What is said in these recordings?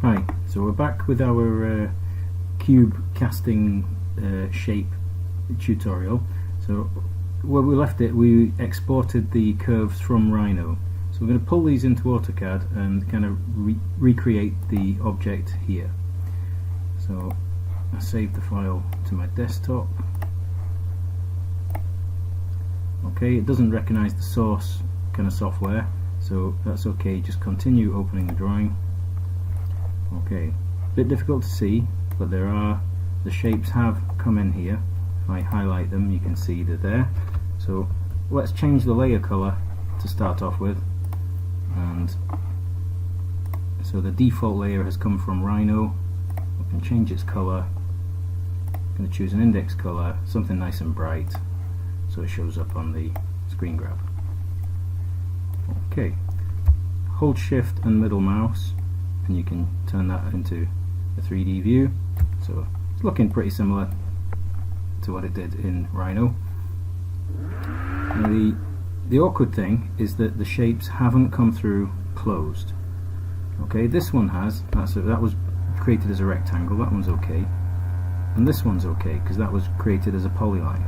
Hi, so we're back with our cube casting shape tutorial. So where we left it, we exported the curves from Rhino. So we're going to pull these into AutoCAD and kind of recreate the object here. So I saved the file to my desktop. Okay, it doesn't recognize the source kind of software, so that's okay. Just continue opening the drawing. Okay, a bit difficult to see, but the shapes have come in here. If I highlight them, you can see they're there. So let's change the layer color to start off with. And so the default layer has come from Rhino. We can change its color. I'm going to choose an index color, something nice and bright, so it shows up on the screen grab. Okay, hold Shift and middle mouse, and you can turn that into a 3D view. So it's looking pretty similar to what it did in Rhino. Now the awkward thing is that the shapes haven't come through closed. Okay, this one has. That was created as a rectangle. That one's okay, and this one's okay because that was created as a polyline.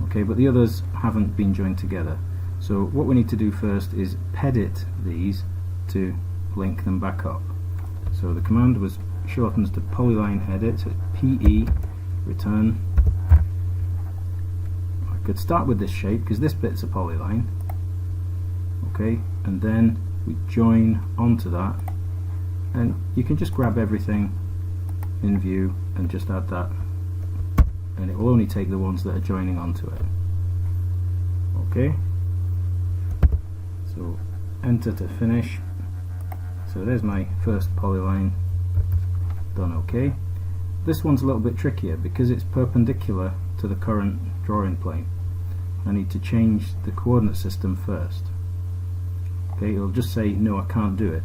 Okay, but the others haven't been joined together. So what we need to do first is pedit these to link them back up. So the command was shortens to polyline edit, so PE return. I could start with this shape because this bit's a polyline. Okay, and then we join onto that, and you can just grab everything in view and just add that, and it will only take the ones that are joining onto it. Okay, so enter to finish. So there's my first polyline done. Okay, this one's a little bit trickier because it's perpendicular to the current drawing plane. I need to change the coordinate system first. Okay, it'll just say no, I can't do it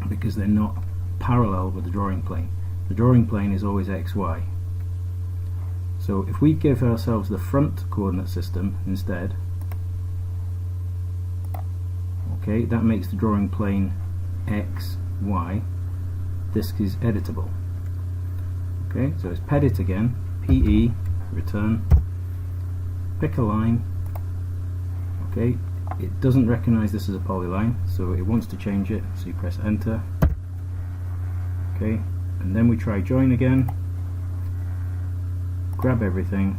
because they're not parallel with the drawing plane. The drawing plane is always XY. So if we give ourselves the front coordinate system instead, okay, that makes the drawing plane X, Y. This is editable. Okay, so it's pedit again, PE, return, pick a line. Okay, it doesn't recognize this as a polyline, so it wants to change it, so you press enter. Okay, and then we try join again, grab everything,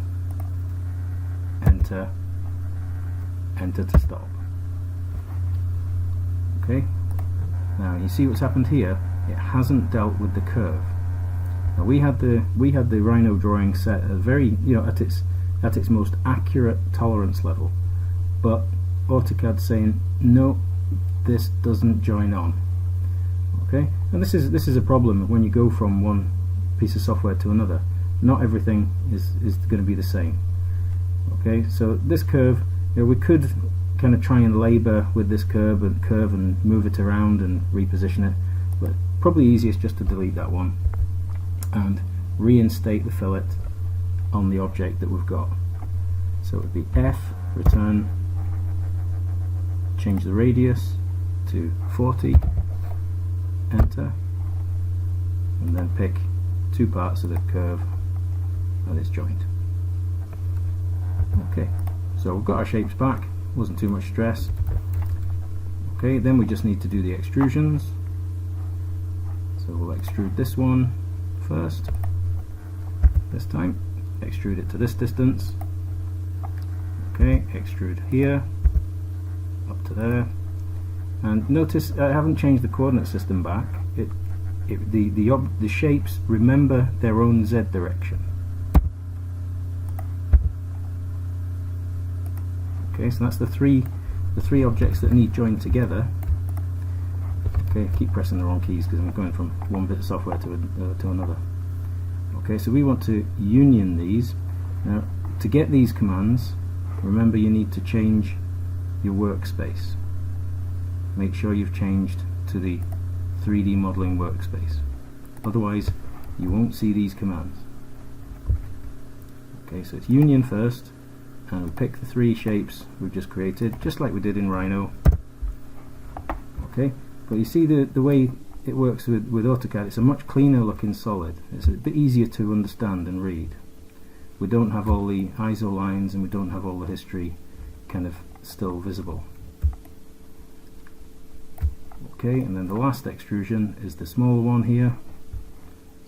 enter, enter to stop. Okay, now you see what's happened here. It hasn't dealt with the curve. Now we had the Rhino drawing set at very, at its most accurate tolerance level, but AutoCAD's saying no, this doesn't join on. Okay, and this is a problem when you go from one piece of software to another. Not everything is going to be the same. Okay, so this curve, we could kind of try and labor with this curve and move it around and reposition it, but probably easiest just to delete that one and reinstate the fillet on the object that we've got. So it would be F, return, change the radius to 40, enter, and then pick two parts of the curve that is joined. Okay, so we've got our shapes back. Wasn't too much stress. Okay, then we just need to do the extrusions. So we'll extrude this one first. This time, extrude it to this distance. Okay, extrude here, up to there. And notice I haven't changed the coordinate system back. The shapes remember their own Z direction. Okay, so that's the three objects that need joined together. Okay, keep pressing the wrong keys because I'm going from one bit of software to another. Okay, so we want to union these. Now, to get these commands, remember you need to change your workspace. Make sure you've changed to the 3D modeling workspace. Otherwise, you won't see these commands. Okay, so it's union first. And we pick the three shapes we've just created, just like we did in Rhino. Okay, but you see the way it works with AutoCAD. It's a much cleaner looking solid. It's a bit easier to understand and read. We don't have all the ISO lines and we don't have all the history kind of still visible. Okay, and then the last extrusion is the small one here.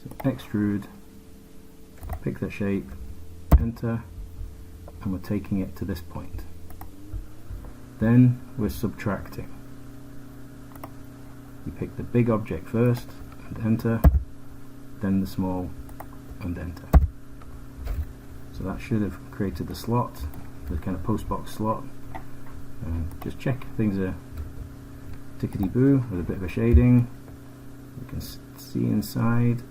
So extrude, pick the shape, enter, and we're taking it to this point. Then we're subtracting. You pick the big object first and enter, then the small and enter. So that should have created the slot, the kind of postbox slot. Just check things are tickety-boo with a bit of a shading. You can see inside.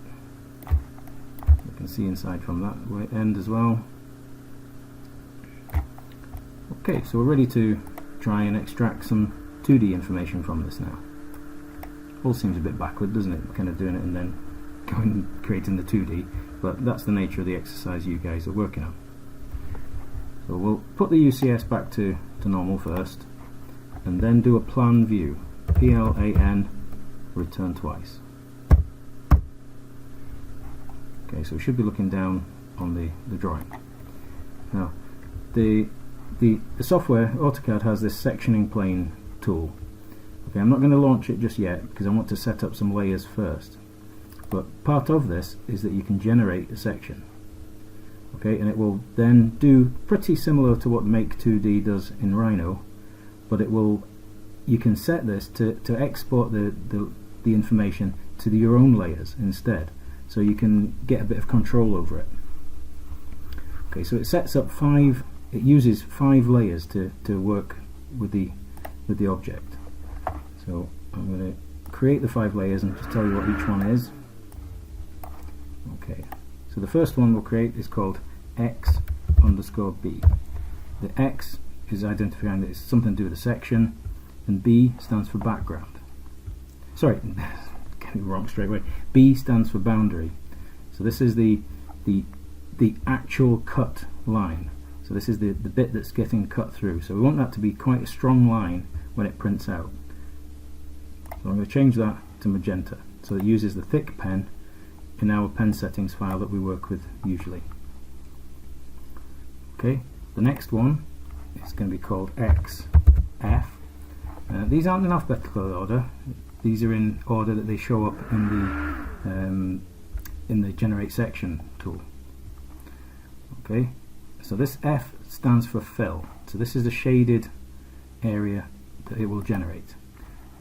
You can see inside from that end as well. Okay, so we're ready to try and extract some 2D information from this now. All seems a bit backward, doesn't it? Kind of doing it and then going and creating the 2D, but that's the nature of the exercise you guys are working on. So we'll put the UCS back to normal first, and then do a plan view. PLAN, return twice. Okay, so we should be looking down on the drawing. Now, the software, AutoCAD, has this sectioning plane tool. Okay, I'm not going to launch it just yet because I want to set up some layers first. But part of this is that you can generate a section. Okay, and it will then do pretty similar to what Make 2D does in Rhino, but it will, you can set this to export the information to your own layers instead, so you can get a bit of control over it. Okay, so it sets up it uses 5 layers to work with the object. So I'm going to create the 5 layers and just tell you what each one is. Okay, so the first one we'll create is called X_B. The X is identifying that it's something to do with a section, and B stands for background. Sorry, getting it wrong straight away. B stands for boundary. So this is the actual cut line. So this is the bit that's getting cut through. So we want that to be quite a strong line when it prints out. So I'm going to change that to magenta. So it uses the thick pen in our pen settings file that we work with usually. Okay, the next one is going to be called XF. These aren't in alphabetical order. These are in order that they show up in the generate section tool. Okay, so this F stands for fill. So this is the shaded area that it will generate,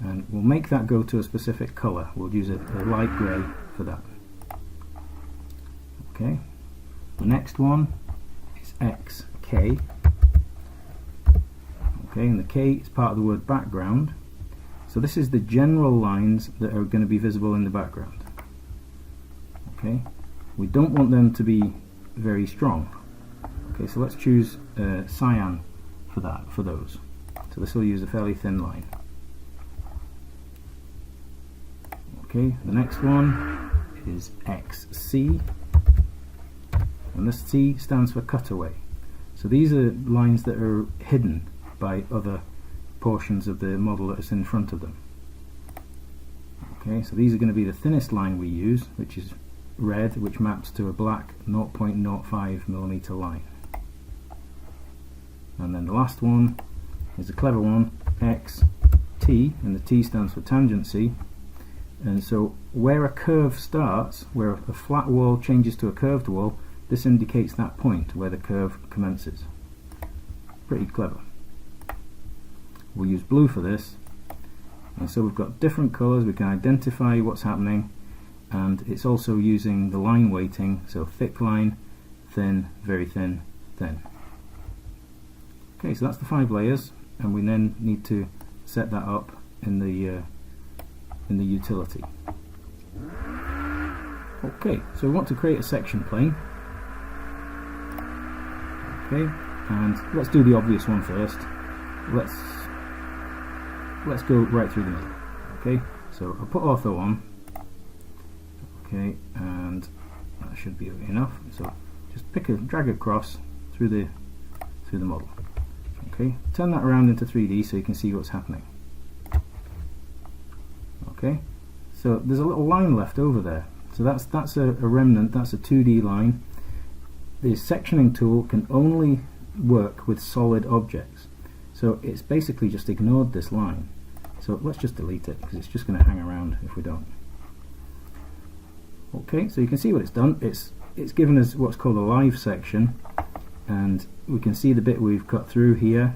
and we'll make that go to a specific color. We'll use a light grey for that. Okay, the next one is XK. Okay, and the K is part of the word background. So this is the general lines that are going to be visible in the background. Okay, we don't want them to be very strong. Okay, so let's choose cyan for those. So this will use a fairly thin line. Okay, the next one is XC, and this C stands for cutaway. So these are lines that are hidden by other portions of the model that is in front of them. Okay, so these are going to be the thinnest line we use, which is red, which maps to a black 0.05mm line. And then the last one is a clever one, XT, and the T stands for tangency. And so where a curve starts, where a flat wall changes to a curved wall, this indicates that point where the curve commences. Pretty clever. We'll use blue for this, and so we've got different colours. We can identify what's happening, and it's also using the line weighting, so thick line, thin, very thin, thin. Okay, so that's the 5 layers, and we then need to set that up in the utility. Okay, so we want to create a section plane. Okay, and let's do the obvious one first. Let's go right through the middle. Okay, so I'll put ortho on. Okay, and that should be enough. So just drag across through the model. Okay, turn that around into 3D so you can see what's happening. Okay, So there's a little line left over there. So that's a remnant, that's a 2D line. The sectioning tool can only work with solid objects. So it's basically just ignored this line. So let's just delete it, because it's just going to hang around if we don't. Okay, so you can see what it's done. It's given us what's called a live section, and we can see the bit we've cut through here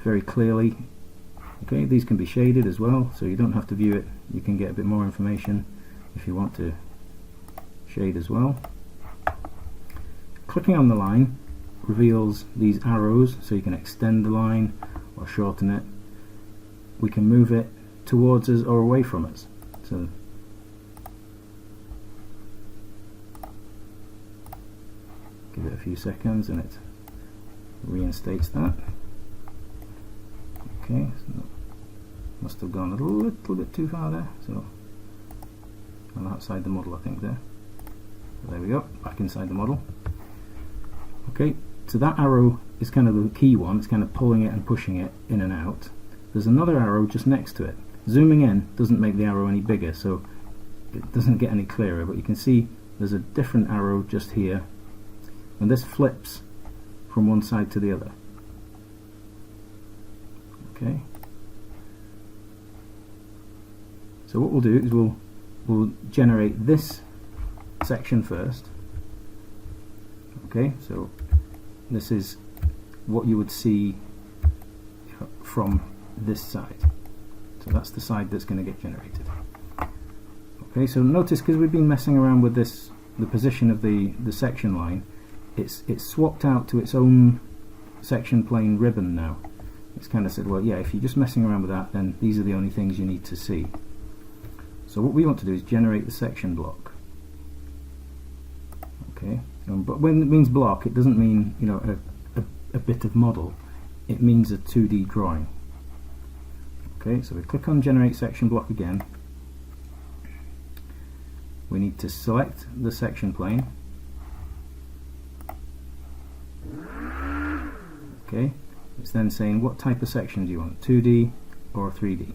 very clearly. Okay, these can be shaded as well, so you don't have to view it. You can get a bit more information if you want to shade as well. Clicking on the line reveals these arrows, so you can extend the line or shorten it. We can move it towards us or away from us. So give it a few seconds and it reinstates that. Okay, so must have gone a little bit too far there, so I'm outside the model, I think there. So there we go, back inside the model. Okay, so that arrow is kind of the key one. It's kind of pulling it and pushing it in and out. There's another arrow just next to it. Zooming in doesn't make the arrow any bigger, so it doesn't get any clearer, but you can see there's a different arrow just here, and this flips from one side to the other. Okay, so what we'll do is we'll generate this section first. Okay, so this is what you would see from this side. So that's the side that's going to get generated. Okay, so notice, because we've been messing around with this, the position of the section line, it's swapped out to its own section plane ribbon now. It's kind of said, well, yeah, if you're just messing around with that, then these are the only things you need to see. So what we want to do is generate the section block. Okay, but when it means block, it doesn't mean, you know, a bit of model. It means a 2D drawing. Okay, so we click on generate section block again. We need to select the section plane. Okay, it's then saying what type of section do you want, 2D or 3D.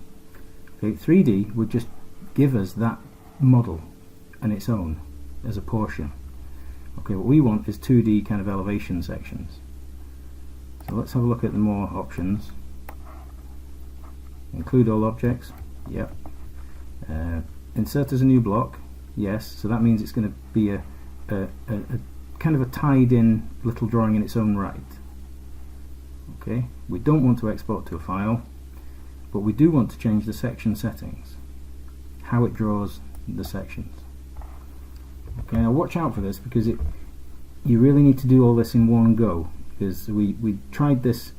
Okay, 3D would just give us that model on its own as a portion. Okay, what we want is 2D kind of elevation sections. So let's have a look at the more options. Include all objects, yep. Insert as a new block, yes. So that means it's going to be a kind of a tied in little drawing in its own right. Okay, we don't want to export to a file, but we do want to change the section settings, how it draws the sections. Okay, now watch out for this, because you really need to do all this in one go, because we tried this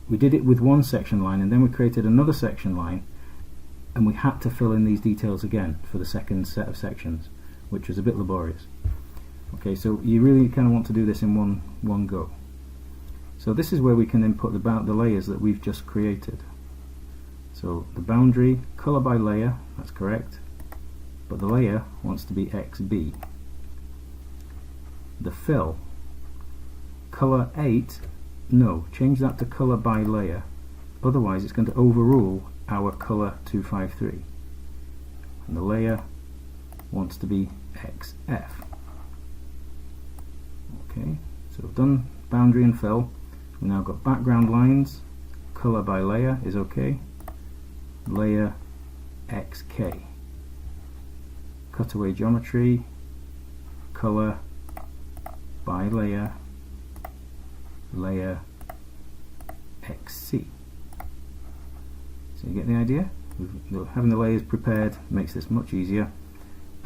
we did it with one section line, and then we created another section line, and we had to fill in these details again for the second set of sections, which was a bit laborious. Okay, so you really kind of want to do this in one go. So this is where we can input the layers that we've just created. So the boundary, color by layer, that's correct, but the layer wants to be XB. The fill, color 8, no, change that to color by layer, otherwise it's going to overrule our color 253. And the layer wants to be XF. Okay, so we've done boundary and fill. We've now got background lines, color by layer is okay, layer XK. Cutaway geometry, color by layer, layer XC. So you get the idea? Having the layers prepared makes this much easier.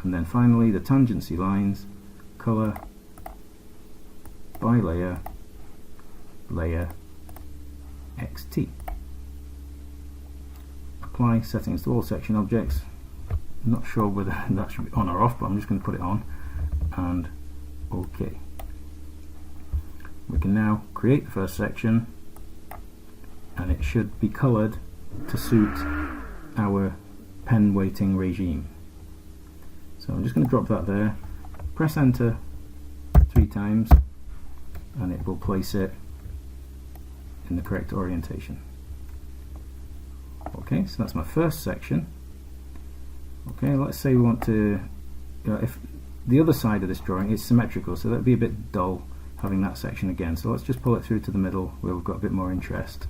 And then finally the tangency lines, color by layer, layer XT. Apply settings to all section objects. I'm not sure whether that should be on or off, but I'm just going to put it on, and OK. We can now create the first section, and it should be coloured to suit our pen weighting regime. So I'm just going to drop that there, press enter 3 times, and it will place it in the correct orientation. Okay, so that's my first section. Okay, let's say we want to, if the other side of this drawing is symmetrical, so that'd be a bit dull having that section again. So let's just pull it through to the middle where we've got a bit more interest,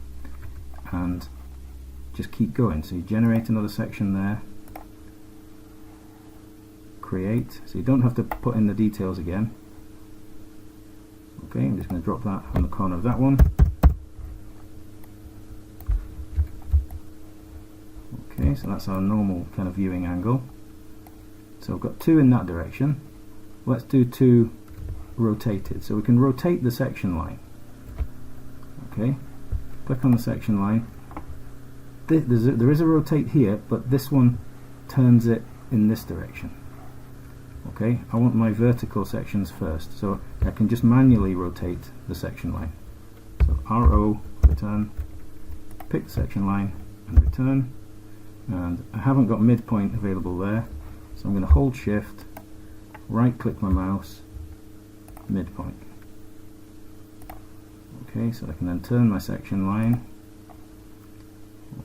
and just keep going. So you generate another section there, create, so you don't have to put in the details again. Okay, I'm just going to drop that on the corner of that one. Okay, so that's our normal kind of viewing angle. So I've got two in that direction. Let's do two rotated. So we can rotate the section line. Okay, click on the section line. There is a rotate here, but this one turns it in this direction. Okay, I want my vertical sections first, so I can just manually rotate the section line. So RO, return, pick the section line and return, and I haven't got midpoint available there, so I'm going to hold shift, right click my mouse, midpoint. Okay, so I can then turn my section line.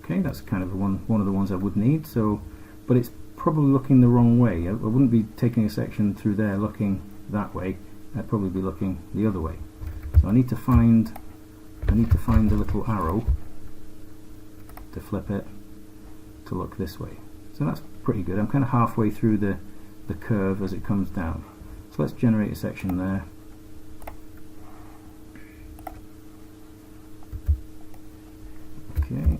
Okay, that's kind of one of the ones I would need, so, but it's probably looking the wrong way. I wouldn't be taking a section through there looking that way. I'd probably be looking the other way. So I need to find the little arrow to flip it to look this way. So that's pretty good. I'm kind of halfway through the curve as it comes down. So let's generate a section there. Okay,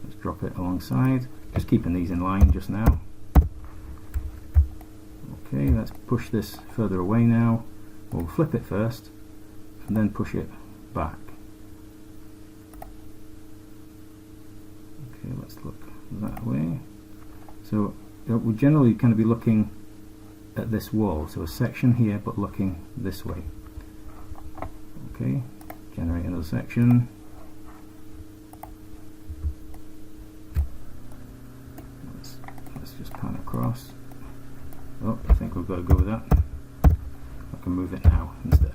let's drop it alongside. Just keeping these in line just now. Okay, let's push this further away now. We'll flip it first and then push it back. Okay, let's look that way. So we'll generally kind of be looking at this wall, so a section here but looking this way. Okay, generate another section. Let's just pan across. Oh, I think we've got to go with that. I can move it now instead.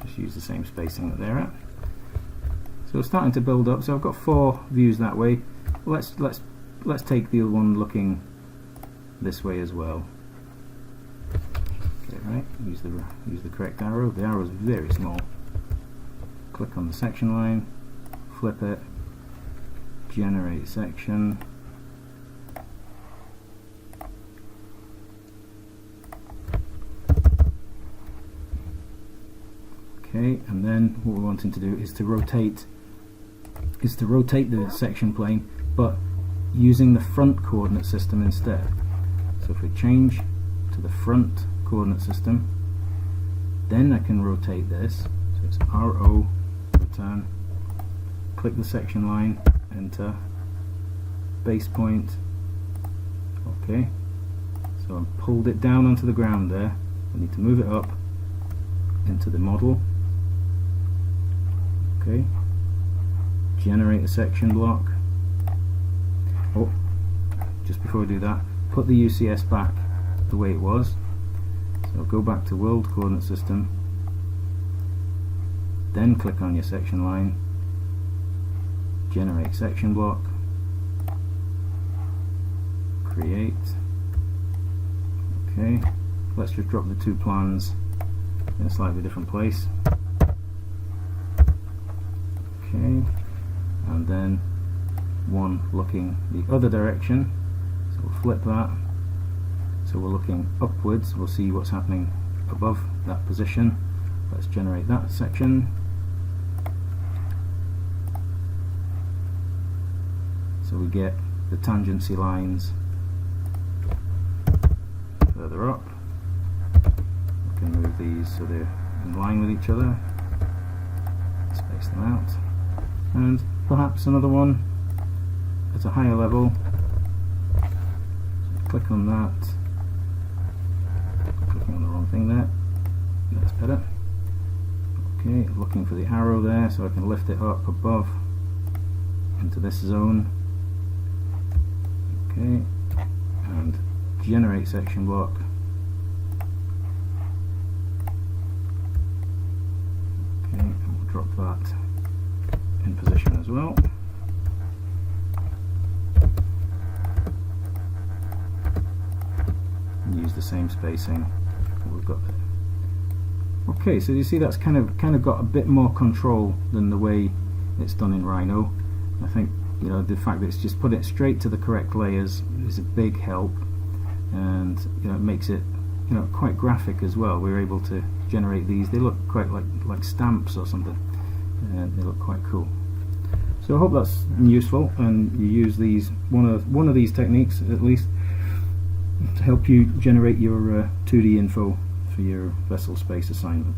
Just use the same spacing that they're at. So it's starting to build up. So I've got 4 views that way. Let's take the other one looking this way as well. Okay, right. Use the correct arrow. The arrow is very small. Click on the section line. Flip it. Generate section. Okay, and then what we're wanting to do is to rotate the section plane, but using the front coordinate system instead. So if we change to the front coordinate system, then I can rotate this. So it's RO, return, click the section line, enter, base point. Okay, so I've pulled it down onto the ground there. I need to move it up into the model. Okay, generate a section block. Oh, just before I do that, put the UCS back the way it was. So go back to world coordinate system, then click on your section line, generate section block, create. Okay, let's just drop the 2 plans in a slightly different place. Okay, and then one looking the other direction, so we'll flip that, so we're looking upwards. We'll see what's happening above that position. Let's generate that section. So we get the tangency lines further up. We can move these so they're in line with each other, space them out, and perhaps another one at a higher level. So click on that. Clicking on the wrong thing there. That's better. Okay, looking for the arrow there so I can lift it up above into this zone. Okay, and generate section block. Okay, and we'll drop that in position as well. same spacing that we've got there. Okay, so you see that's kind of got a bit more control than the way it's done in Rhino. I think, you know, the fact that it's just put it straight to the correct layers is a big help, and, you know, it makes it, you know, quite graphic as well. We're able to generate these. They look quite like stamps or something, and they look quite cool. So I hope that's useful, and you use these one of these techniques at least to help you generate your 2D info for your vessel space assignment.